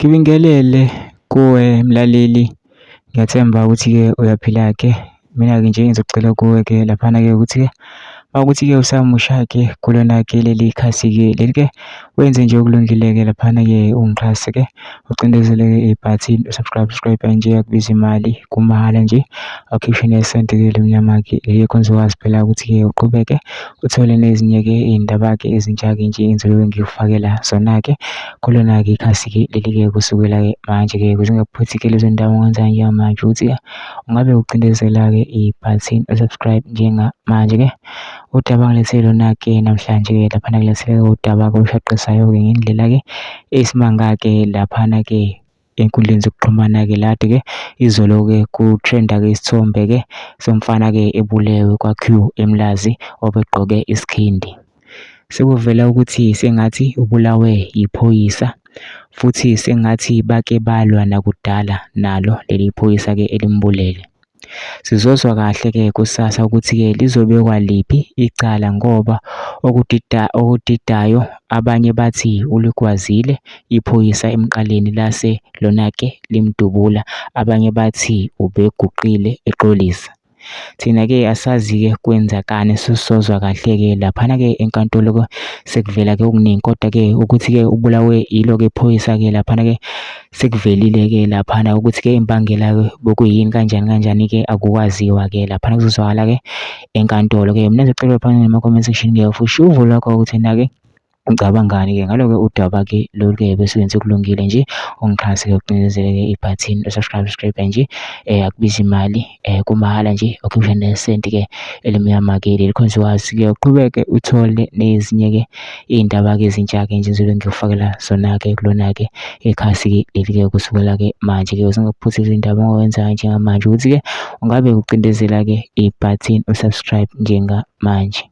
Ngibingelele kuwe mlaleli, ngiyathemba ukuthi-ke uyaphila-ke. Mina-ke nje engizocela kuwe-ke laphana-ke ukuthi-ke mawukuthi-ke usamusha-ke kulona-ke leli khasi-ke leli-ke wenze nje okulungile-ke laphana-ke ungixhase-ke ucindezele-ke ibhathini subscribe nje akubizi imali kumahhala nje awukhiphi nesenti-ke elimnyama-ke khona uzokwazi phela ukuthi-ke uqhubeke uthole nezinye-ke iy'ndaba-ke ezintsha-ke nje engizobe ngikufakela zona-ke kulona-ke ikhasi-ke leli-ke kusukela-ke manje-ke ukuze ungakuphuthi-ke lezo ndaba ongenza njengamanje ukuthi-ke ungabe ucindezela-ke ibhathini subscribe njengamanje-ke. Udaba ngilethele lona-ke namhlanje-ke laphana kulethele udaba-ke olushaqisa-ke ngendlela-ke esimanga-ke laphana-ke ey'nkundleni zokuxhumana-ke lade-ke izolo-ke ku-trend-a-ke isithombe-ke somfana-ke ebulewe kwa-Q eMlazi obegqoke isikhindi. Sekuvela ukuthi sengathi ubulawe yiphoyisa futhi sengathi bake balwa nakudala nalo leli phoyisa-ke elimbulele. Sizozwa kahle-ke kusasa ukuthi-ke lizobekwa liphi icala ngoba okudidayo abanye bathi uligwazile iphoyisa emqaleni lase lona-ke limdubula, abanye bathi ubeguqile exolisa. Thina-ke asazi-ke kwenzakani, sisozwa kahle-ke laphana-ke enkantolo-ke sekuvela-ke okuningi kodwa-ke ukuthi-ke ubulawe yilo-ke phoyisa-ke laphana-ke sekuvelile-ke laphana ukuthi-ke imbangela-ke bekuyini kanjani-ke akukwaziwa-ke laphana kuzozwakala-ke enkantolo-ke. Mina ngicela laphana ema-comment section-ke ufusha uvo lwakho ukuthi na-ke ucabangani-ke ngalo-ke udaba-ke lolu-ke bese wenze kulungile nje ungixhase-ke ucindezeleke ibhathini subscribe nje akubizi imali kumahhala nje awukhiphi nesenti-ke elimnyama-ke leli khona uzokwazi-ke uqhubeke uthole nezinye-ke iy'ndaba-ke ezintsha-ke nje ngizobe ngikufakela zona-ke kulona-ke ikhasi-ke leli-ke kusukela-ke manje-ke usungaphuthi izindaba ongawenzayo njengamanje ukuthi-ke ungabe ucindezela-ke ibhathini subscribe njengamanje.